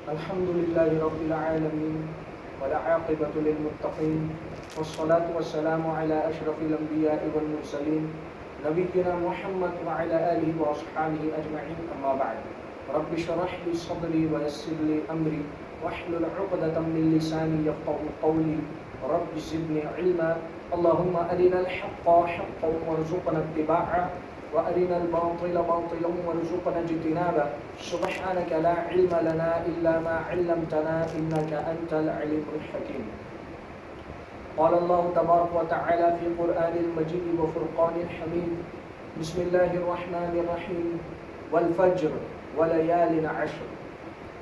الحمد لله رب العالمين والعاقبة للمتقين والصلاة والسلام على أشرف الأنبياء والمرسلين نبينا محمد وعلى آله وأصحابه أجمعين أما بعد رب اشرح لي صدري ويسر لي أمري واحلل عقدة من لساني يفقهوا قولي رب زدني علما اللهم أرنا الحق حقا وارزقنا اتباعه وأرنا الباطل باطلا وارزقنا اجتنابه سبحانك لا علم لنا إلا ما علمتنا إنك أنت العليم الحكيم. قال الله تبارك وتعالى في قرآن المجيد وفرقان الحميد بسم الله الرحمن الرحيم والفجر وليال عشر.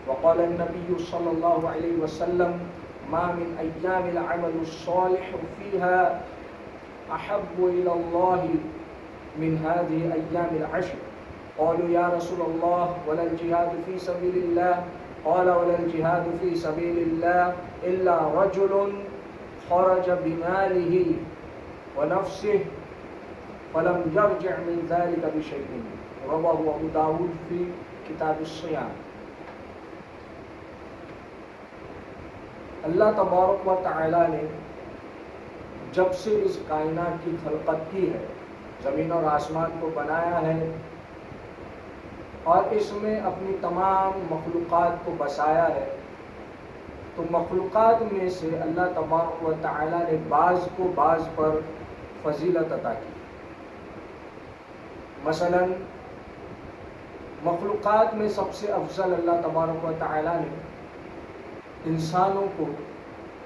وقال النبي صلى الله عليه وسلم ما من أيام العمل الصالح فيها أحب إلى الله من هذه أيام العشر. قالوا يا رسول الله ولا الجهاد في سبيل الله؟ قال ولا الجهاد في سبيل الله إلا رجل خرج بماله ونفسه فلم يرجع من ذلك بشيء. رواه أبو داود في کتاب الصیام. اللہ تبارک و تعالی نے جب سے اس کائنات کی خلقت کی ہے، زمین اور آسمان کو بنایا ہے اور اس میں اپنی تمام مخلوقات کو بسایا ہے، تو مخلوقات میں سے اللہ تبارک و تعالی نے بعض کو بعض پر فضیلت عطا کی. مثلا مخلوقات میں سب سے افضل اللہ تبارک و تعالی نے انسانوں کو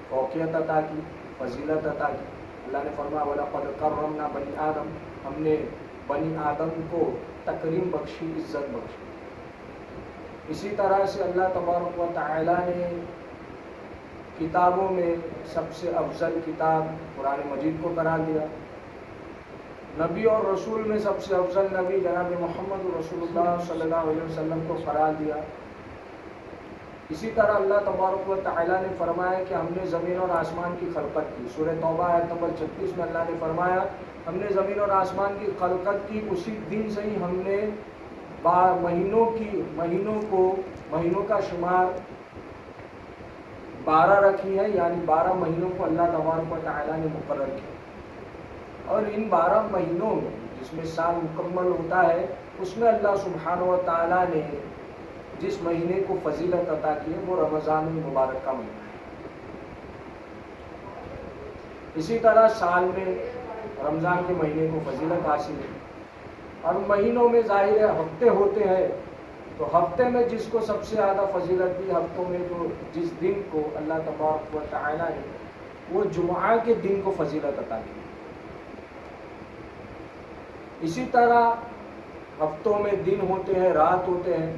فوقیت عطا کی، فضیلت عطا کی. اللہ نے فرمایا وَلَقَدْ كَرَّمْنَا بَنِي آدم، ہم نے بنی آدم کو تکریم بخشی، عزت بخشی. اسی طرح سے اللہ تبارک و تعالی نے کتابوں میں سب سے افضل کتاب قرآن مجید کو قرار دیا. نبی اور رسول میں سب سے افضل نبی جناب محمد رسول اللہ صلی اللہ علیہ وسلم کو قرار دیا. اسی طرح اللہ تبارک و تعالی نے فرمایا کہ ہم نے زمین اور آسمان کی خلقت کی. سورہ توبہ آیت نمبر 36 میں اللہ نے فرمایا ہم نے زمین اور آسمان کی خلقت کی، اسی دن سے ہی ہم نے مہینوں کا شمار 12 رکھی ہے، یعنی 12 مہینوں کو اللہ تبارک و تعالی نے مقرر کیا. اور ان 12 مہینوں میں جس میں سال مکمل ہوتا ہے، اس میں اللہ سبحانہ و تعالی نے جس مہینے کو فضیلت عطا کی ہے وہ رمضان المبارک کا مہینہ ہے. اسی طرح سال میں رمضان کے مہینے کو فضیلت حاصل ہے. اور مہینوں میں ظاہر ہے ہفتے ہوتے ہیں، تو ہفتے میں جس کو سب سے زیادہ فضیلت دی، ہفتوں میں جو جس دن کو اللہ تبارک و تعالی نے وہ جمعہ کے دن کو فضیلت عطا کی. اسی طرح ہفتوں میں دن ہوتے ہیں، رات ہوتے ہیں.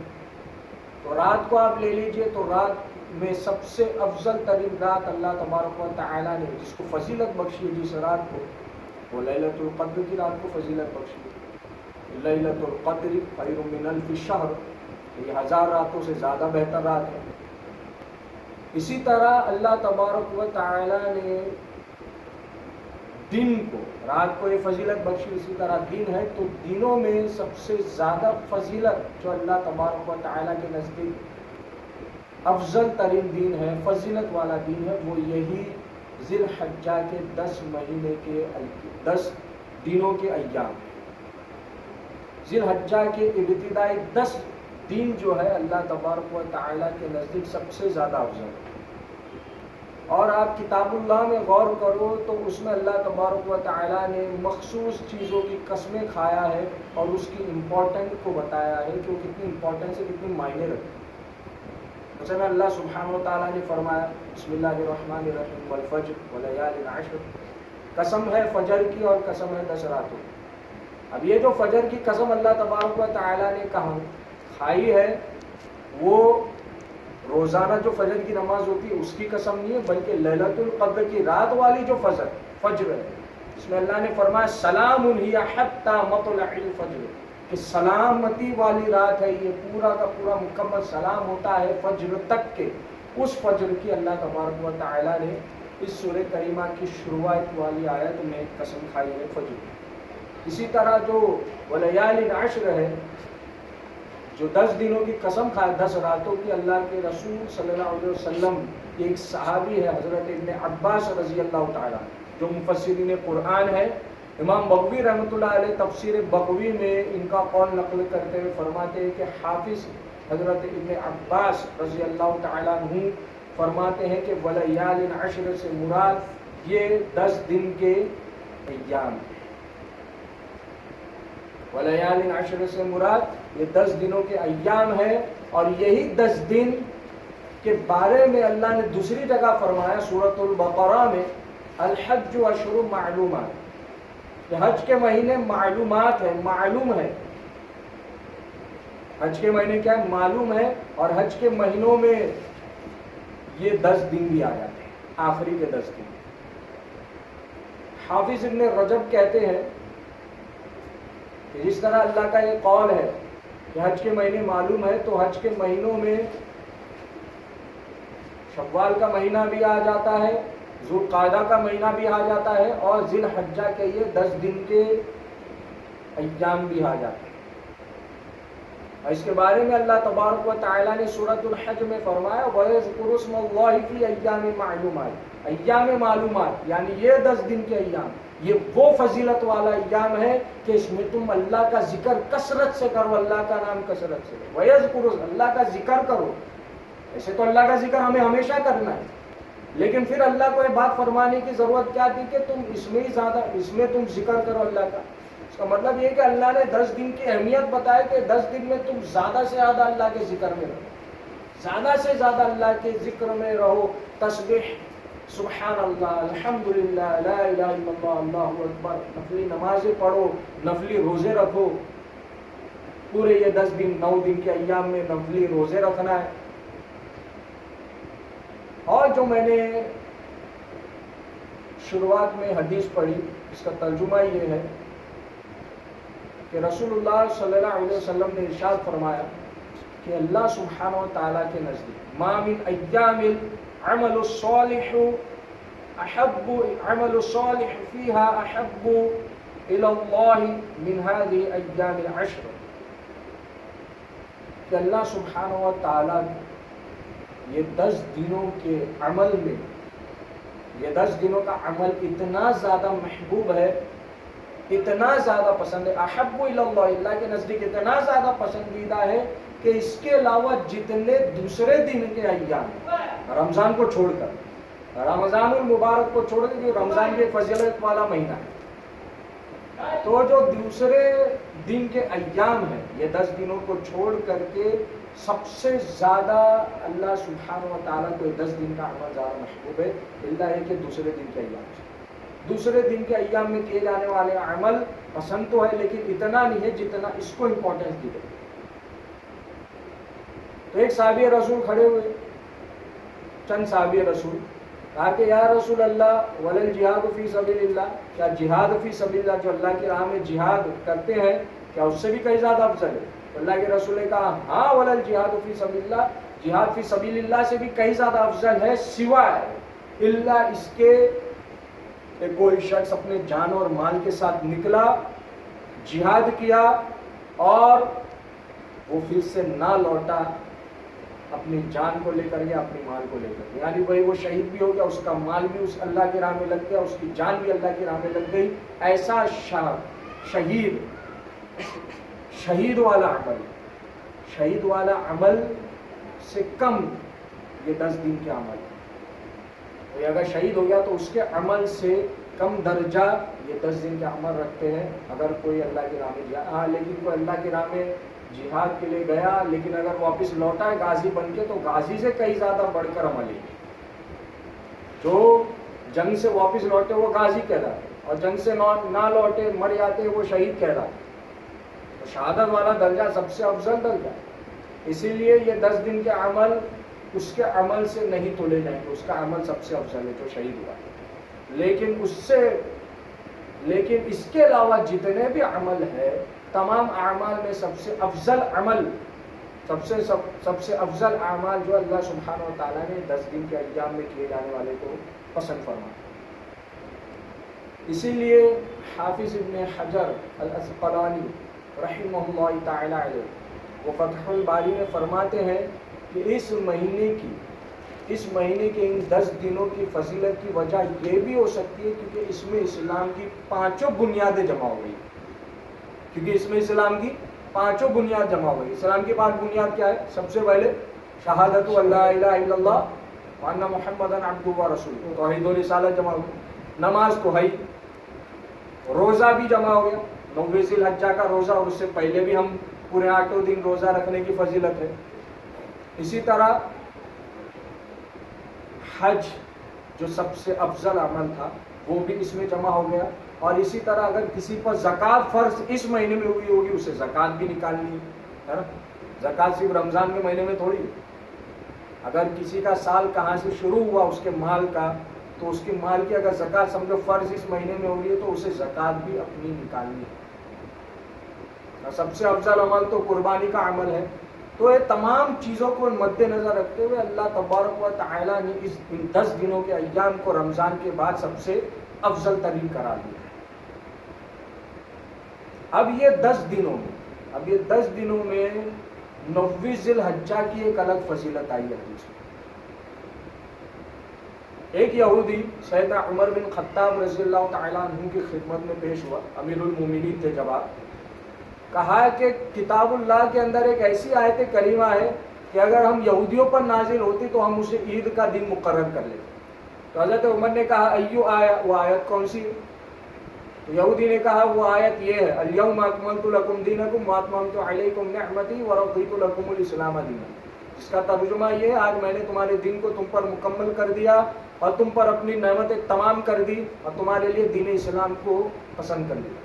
تو رات کو آپ لے لیجئے تو رات میں سب سے افضل ترین رات اللہ تبارک و تعالی نے جس کو فضیلت بخشی ہے، جس رات کو وہ لیلۃ القدر کی رات کو فضیلت بخشی ہے. لیلۃ القدر خیر من الف شہر، یہ 1000 راتوں سے زیادہ بہتر رات ہے. اسی طرح اللہ تبارک و تعالی نے دن کو، رات کو یہ فضیلت بخشی، اسی طرح دن ہے تو دنوں میں سب سے زیادہ فضیلت جو اللہ تبارک و تعالی کے نزدیک افضل ترین دن ہے، فضیلت والا دن ہے، وہ یہی ذی الحجہ کے 10 مہینے کے 10 دنوں کے ایام. ذی الحجہ کے ابتدائی 10 دن جو ہے اللہ تبارک و تعالی کے نزدیک سب سے زیادہ افضل ہے. اور آپ کتاب اللہ میں غور کرو تو اس میں اللہ تبارک و تعالی نے مخصوص چیزوں کی قسمیں کھایا ہے اور اس کی امپورٹنٹ کو بتایا ہے کہ وہ کتنی امپورٹنس ہے، کتنی معنی رکھتی ہے. مثلا اللہ سبحانہ و تعالی نے فرمایا بسم اللہ الرحمن الرحیم والفجر ولیال عشر، قسم ہے فجر کی اور قسم ہے 10 راتوں کی. اب یہ جو فجر کی قسم اللہ تبارک و تعالی نے کھائی ہے، وہ روزانہ جو فجر کی نماز ہوتی ہے اس کی قسم نہیں ہے، بلکہ لیلۃ القدر کی رات والی جو فجر ہے، اس میں اللہ نے فرمایا سلام ہی حتی مطلع الفجر، کہ سلامتی والی رات ہے، یہ پورا کا پورا مکمل سلام ہوتا ہے فجر تک کے. اس فجر کی اللہ تبارک و تعالی نے اس سورہ کریمہ کی شروعات والی آیت میں قسم کھائی ہے فجر. اسی طرح جو ولیال عشر ہے، جو 10 دنوں کی قسم کھائے 10 راتوں کی، اللہ کے رسول صلی اللہ علیہ وسلم کے ایک صحابی ہے حضرت ابن عباس رضی اللہ تعالیٰ، جو مفسرین قرآن ہے. امام بغوی رحمۃ اللہ علیہ تفسیر بغوی میں ان کا قول نقل کرتے ہوئے فرماتے ہیں کہ حافظ حضرت ابن عباس رضی اللہ تعالیٰ عنہ فرماتے ہیں کہ ولیال عشر سے مراد یہ 10 دن کے ایام ہیں. ولیال عشر سے مراد یہ 10 دنوں کے ایام ہے. اور یہی 10 دن کے بارے میں اللہ نے دوسری جگہ فرمایا سورۃ البقرہ میں الحج اشہر معلومات، کہ حج کے مہینے معلومات ہے، معلوم ہے. حج کے مہینے کیا ہے؟ معلوم ہے. اور حج کے مہینوں میں یہ 10 دن بھی آ جاتے ہیں، آخری کے 10 دن. حافظ ابن رجب کہتے ہیں کہ جس طرح اللہ کا یہ قول ہے کہ حج کے مہینے معلوم ہے، تو حج کے مہینوں میں شوال کا مہینہ بھی آ جاتا ہے، ذوالقعدہ کا مہینہ بھی آ جاتا ہے، اور ذی الحجہ کے یہ 10 دن کے ایام بھی آ جاتے ہیں. اور اس کے بارے میں اللہ تبارک و تعالیٰ نے سورۃ الحج میں فرمایا وَيَذْكُرُ اسْمَ اللَّهِ فِي أَيَّامٍ مَعْلُومَاتٍ، ایام معلومات یعنی یہ 10 دن کے ایام، یہ وہ فضیلت والا ایام ہے کہ اس میں تم اللہ کا ذکر کثرت سے کرو، اللہ کا نام کثرت سے کرو. وَيَذْكُرُ، اللہ کا ذکر کرو. ایسے تو اللہ کا ذکر ہمیں ہمیشہ کرنا ہے، لیکن پھر اللہ کو یہ بات فرمانے کی ضرورت کیا تھی کہ تم اس میں ہی زیادہ، اس میں تم ذکر کرو اللہ کا. اس کا مطلب یہ کہ اللہ نے 10 دن کی اہمیت بتائی کہ 10 دن میں تم زیادہ سے زیادہ اللہ کے ذکر میں رہو، زیادہ سے زیادہ اللہ کے ذکر میں رہو. تسبیح، سبحان اللہ، الحمدللہ، لا الہ الا اللہ، اللہ اکبر. نفلی نمازیں پڑھو، نفلی روزے رکھو. پورے یہ 10 دن 9 دن کے ایام میں نفلی روزے رکھنا ہے. اور جو میں نے شروعات میں حدیث پڑھی اس کا ترجمہ یہ ہے کہ رسول اللہ صلی اللہ علیہ وسلم نے ارشاد فرمایا کہ اللہ سبحانہ و تعالیٰ کے نزدیک ما من ایام العمل الصالح احب، عمل الصالح فيها احب الى اللہ من هذه ایام العشر، کہ اللہ سبحانہ و تعالیٰ یہ 10 دنوں کے عمل میں، یہ 10 دنوں کا عمل اتنا زیادہ محبوب ہے، اتنا زیادہ پسند ہے. احب الی اللہ، اللہ کے نزدیک اتنا زیادہ پسندیدہ ہے کہ اس کے علاوہ جتنے دوسرے دن کے ایام، رمضان کو چھوڑ کر، رمضان المبارک کو چھوڑ کر، رمضان کے فضیلت والا مہینہ ہے، تو جو دوسرے دن کے ایام ہیں یہ 10 دنوں کو چھوڑ کر کے سب سے زیادہ اللہ سبحانہ و تعالیٰ کو 10 دن کا عمل زیادہ محبوب ہے. اللہ ہے کہ دوسرے دن کے ایام سے، دوسرے دن کے ایام میں کیے جانے والے عمل پسند تو ہے لیکن اتنا نہیں ہے جتنا اس کو امپورٹنس دی گئی. تو ایک صحابی رسول کھڑے ہوئے، چند صحابی رسول، کہا کہ یا رسول اللہ ولل جہاد فی سبیل اللہ، کیا جہاد فی سبیل اللہ، جو اللہ کی راہ میں جہاد کرتے ہیں، کیا اس سے بھی کہیں زیادہ افضل ہے؟ اللہ کے رسول نے کہا ہاں ولل جہاد فی سبیل اللہ، جہاد فی سبیل اللہ سے بھی کہیں زیادہ افضل ہے، سوائے اللہ اس کے کہ کوئی شخص اپنے جان اور مال کے ساتھ نکلا، جہاد کیا اور وہ پھر سے نہ لوٹا اپنی جان کو لے کر یا اپنی مال کو لے کر، یعنی وہی وہ شہید بھی ہو گیا، اس کا مال بھی اس اللہ کی راہ میں لگ گیا، اس کی جان بھی اللہ کی راہ میں لگ گئی. ایسا شہید والا عمل، شہید والا عمل سے کم یہ 10 دن کے عمل، کوئی اگر شہید ہو گیا تو اس کے عمل سے کم درجہ یہ 10 دن کے عمل رکھتے ہیں اگر کوئی اللہ کی راہ میں گیا. ہاں لیکن کوئی اللہ کی راہ میں جہاد کے لیے گیا لیکن اگر واپس لوٹا ہے غازی بن کے، تو غازی سے کئی زیادہ بڑھ کر عمل ہے. جو جنگ سے واپس لوٹے وہ غازی کہلاتے، اور جنگ سے نہ لوٹے مر جاتے وہ شہید کہلاتے. تو شہادت والا درجہ سب سے افضل درجہ، اسی لیے یہ 10 دن کے عمل اس کے عمل سے نہیں تولے جائیں گے، اس کا عمل سب سے افضل ہے جو شہید ہوا. لیکن اس کے علاوہ جتنے بھی عمل ہے، تمام اعمال میں سب سے افضل عمل، سب سے افضل اعمال جو اللہ سبحانہ و تعالیٰ نے 10 دن کے ایام میں کیے جانے والے کو پسند فرمایا. اسی لیے حافظ ابن حجر الاسقلانی رحمہ اللہ تعالی علیہ وہ فتح الباری میں فرماتے ہیں کہ اس مہینے کے ان 10 دنوں کی فضیلت کی وجہ یہ بھی ہو سکتی ہے کیونکہ اس میں اسلام کی 5 بنیادیں جمع ہو گئی. کیونکہ اس میں اسلام کی 5 بنیاد جمع ہو گئی. اسلام کی 5 بنیاد کیا ہے؟ سب سے پہلے شہادت اللہ الہ الا اللہ وان محمد عبدہ و رسولہ، توحید و رسالت جمع ہو گئی. نماز کو ہے، روزہ بھی جمع ہو گیا، 9 ذی الحجہ کا روزہ، اور اس سے پہلے بھی ہم پورے 8 دن روزہ رکھنے کی فضیلت ہے. اسی طرح حج جو سب سے افضل عمل تھا وہ بھی اس میں جمع ہو گیا. اور اسی طرح اگر کسی پر زکوٰۃ فرض اس مہینے میں ہوئی ہوگی اسے زکوٰۃ بھی نکالنی ہے نا. زکوٰۃ صرف رمضان کے مہینے میں تھوڑی. اگر کسی کا سال کہاں سے شروع ہوا اس کے مال کا، تو اس کے مال کی اگر زکوٰۃ سمجھو فرض اس مہینے میں ہو رہی ہے تو اسے زکوٰۃ بھی اپنی نکالنی ہے. سب سے افضل عمل تو قربانی کا عمل ہے. تو یہ تمام چیزوں کو مد نظر رکھتے ہوئے اللہ تبارک و تعالیٰ نے ان 10 دنوں کے ایام کو رمضان کے بعد سب سے افضل ترین قرار دیا. اب یہ 10 دنوں میں 9 ذی الحجہ کی ایک الگ فضیلت آئی ہے. ایک یہودی سیدنا عمر بن خطاب رضی اللہ تعالیٰ عنہ کی خدمت میں پیش ہوا، امیر المومنین تھے جب آپ. کہا کہ کتاب اللہ کے اندر ایک ایسی آیت کریمہ ہے کہ اگر ہم یہودیوں پر نازل ہوتی تو ہم اسے عید کا دن مقرر کر لیتے. تو حضرت عمر نے کہا ایو آیا، وہ آیت کون سی ہے؟ تو یہودی نے کہا وہ آیت یہ ہے الیوم اکملت لکم دینکم واتممت علیکم نعمتی ورضیت لکم الاسلام دینا. جس کا ترجمہ یہ ہے آج میں نے تمہارے دین کو تم پر مکمل کر دیا اور تم پر اپنی نعمتیں تمام کر دی اور تمہارے لیے دین اسلام کو پسند کر لیا.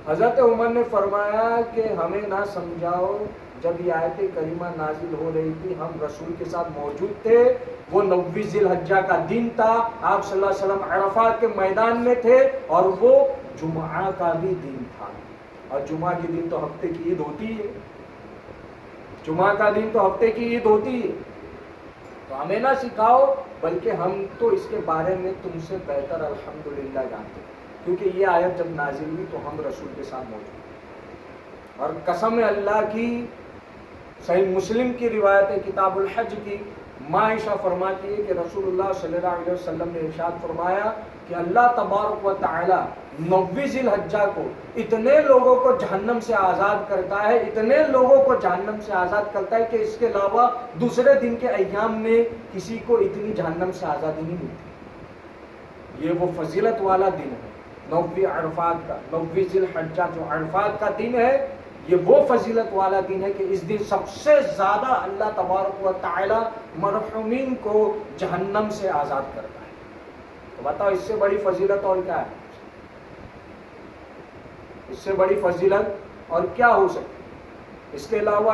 حضرت عمر نے فرمایا کہ ہمیں نہ سمجھاؤ، جب یہ آیت کریمہ نازل ہو رہی تھی ہم رسول کے ساتھ موجود تھے. وہ 9 ذی الحجہ کا دن تھا، آپ صلی اللہ علیہ وسلم عرفات کے میدان میں تھے، اور وہ جمعہ کا بھی دن تھا. اور جمعہ کے دن تو ہفتے کی عید ہوتی ہے، جمعہ کا دن تو ہفتے کی عید ہوتی ہے. تو ہمیں نہ سکھاؤ، بلکہ ہم تو اس کے بارے میں تم سے بہتر الحمدللہ جانتے ہیں، کیونکہ یہ آیت جب نازل ہوئی تو ہم رسول کے ساتھ موجود ہیں. اور قسم اللہ کی، صحیح مسلم کی روایت ہے کتاب الحج کی، عائشہ فرماتی ہے کہ رسول اللہ صلی اللہ علیہ وسلم نے ارشاد فرمایا کہ اللہ تبارک و تعالی 9 ذی الحجہ کو اتنے لوگوں کو جہنم سے آزاد کرتا ہے، اتنے لوگوں کو جہنم سے آزاد کرتا ہے کہ اس کے علاوہ دوسرے دن کے ایام میں کسی کو اتنی جہنم سے آزادی نہیں ملتی. یہ وہ فضیلت والا دن ہے 9 عرفات کا. 9 ذی الحجہ جو عرفات کا دن ہے یہ وہ فضیلت والا دن ہے کہ اس دن سب سے زیادہ اللہ تبارک و تعالی مرحومین کو جہنم سے آزاد کرتا ہے. تو بتاؤ اس سے بڑی فضیلت اور کیا ہے؟ اس سے بڑی فضیلت اور کیا ہو سکتی؟ اس کے علاوہ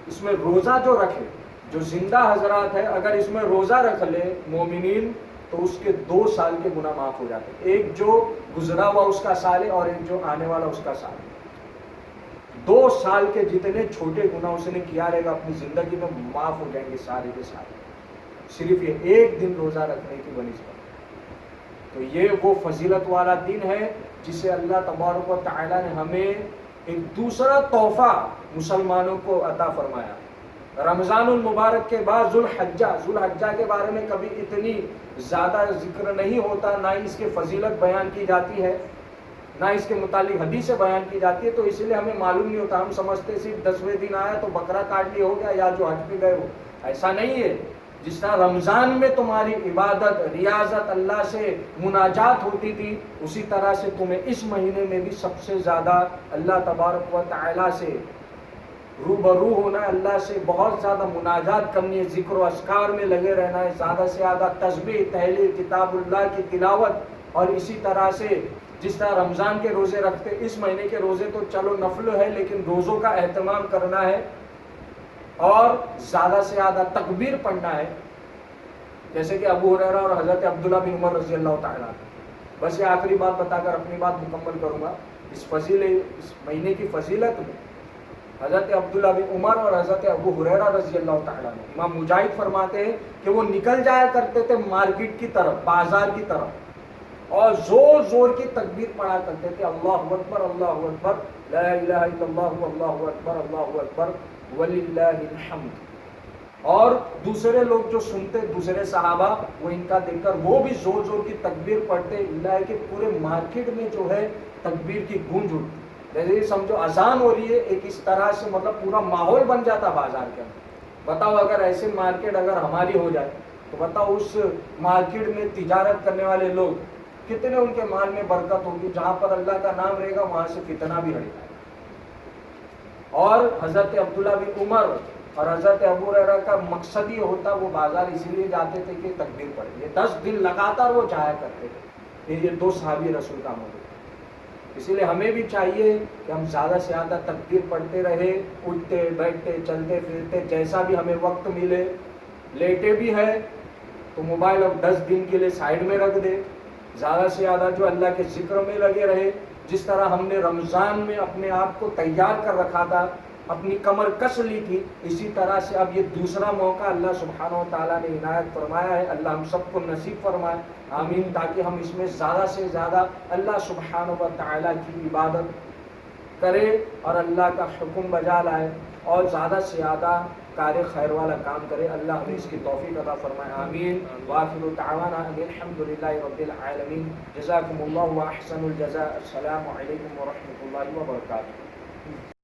اس میں روزہ جو رکھے، جو زندہ حضرات ہے، اگر اس میں روزہ رکھ لے مومنین تو اس کے 2 سال کے گناہ معاف ہو جاتے ہیں. ایک جو گزرا ہوا اس کا سال ہے اور ایک جو آنے والا اس کا سال ہے. 2 سال کے جتنے چھوٹے گناہ اس نے کیا رہے گا اپنی زندگی میں معاف ہو جائیں گے سارے کے سارے، صرف یہ ایک دن روزہ رکھنے کی بنسبت. تو یہ وہ فضیلت والا دن ہے جسے اللہ تبارک و تعالی نے ہمیں ایک دوسرا تحفہ مسلمانوں کو عطا فرمایا. رمضان المبارک کے بعد ذوالحجہ کے بارے میں کبھی اتنی زیادہ ذکر نہیں ہوتا، نہ ہی اس کی فضیلت بیان کی جاتی ہے، نہ اس کے متعلق حدیثیں بیان کی جاتی ہے. تو اس لیے ہمیں معلوم نہیں ہوتا، ہم سمجھتے صرف 10ویں دن آیا تو بکرا کاٹ لیا ہو گیا یا جو حج پہ گئے ہو. ایسا نہیں ہے. جس طرح رمضان میں تمہاری عبادت ریاضت اللہ سے مناجات ہوتی تھی، اسی طرح سے تمہیں اس مہینے میں بھی سب سے زیادہ اللہ تبارک و تعالی سے روبرو ہونا ہے، اللہ سے بہت زیادہ مناجات کرنی ہے، ذکر و اذکار میں لگے رہنا ہے، زیادہ سے زیادہ تسبیح تحلیل کتاب اللہ کی تلاوت. اور اسی طرح سے جس طرح رمضان کے روزے رکھتے، اس مہینے کے روزے تو چلو نفل ہے لیکن روزوں کا اہتمام کرنا ہے اور زیادہ سے زیادہ تکبیر پڑھنا ہے، جیسے کہ ابو ہریرہ اور حضرت عبداللہ بن عمر رضی اللہ تعالیٰ. بس یہ آخری بات بتا کر اپنی بات مکمل کروں گا. اس مہینے کی فضیلت میں حضرت عبداللہ بن عمر اور حضرت ابو ہریرہ رضی اللہ تعالیٰ نے، امام مجاہد فرماتے ہیں کہ وہ نکل جایا کرتے تھے مارکیٹ کی طرف، بازار کی طرف، اور زور زور کی تکبیر پڑھا کرتے تھے، اللہ اکبر لا الہ الا اللہ اللہ اکبر وللہ الحمد۔ اور دوسرے لوگ جو سنتے، دوسرے صحابہ، وہ ان کا دیکھ کر وہ بھی زور زور کی تکبیر پڑھتے، اللہ کہ پورے مارکیٹ میں جو ہے تکبیر کی گونج اٹھتی، جیسے یہ سمجھو اذان ہو رہی ہے، ایک اس طرح سے مطلب پورا ماحول بن جاتا بازار کے اندر۔ بتاؤ اگر ایسے مارکیٹ اگر ہماری ہو جائے تو بتاؤ اس مارکیٹ میں تجارت کرنے والے لوگ کتنے ان کے مال میں برکت ہوگی، جہاں پر اللہ کا نام رہے گا وہاں سے فتنہ بھی ہٹ جائے گا۔ اور حضرت عبداللہ بن عمر اور حضرت ابو ہریرہ کا مقصد یہ ہوتا، وہ بازار اسی لیے جاتے تھے کہ تکبیر پڑھے، یہ 10 دن لگاتار وہ جایا کرتے تھے، یہ 2 صحابی رسول کا موجود۔ اسی لیے ہمیں بھی چاہیے کہ ہم زیادہ سے زیادہ تکبیر پڑھتے رہے، اٹھتے بیٹھتے چلتے پھرتے جیسا بھی ہمیں وقت ملے، لیٹے بھی ہے تو موبائل اب 10 دن کے لیے سائڈ میں رکھ دے، زیادہ سے زیادہ جو اللہ کے ذکر میں لگے رہے۔ جس طرح ہم نے رمضان میں اپنے آپ کو تیار کر رکھا تھا، اپنی کمر کس لی تھی، اسی طرح سے اب یہ دوسرا موقع اللہ سبحانہ و تعالیٰ نے عنایت فرمایا ہے، اللہ ہم سب کو نصیب فرمائے، آمین، تاکہ ہم اس میں زیادہ سے زیادہ اللہ سبحانہ و تعالیٰ کی عبادت کرے اور اللہ کا حکم بجا لائے اور زیادہ سے زیادہ کار خیر والا کام کرے۔ اللہ ہمیں اس کی توفیق عطا فرمائے، آمین۔ وآخر دعوانا ان الحمدللہ رب العالمین۔ جزاکم اللہ واحسن الجزاء۔ السلام علیکم ورحمۃ اللہ وبرکاتہ۔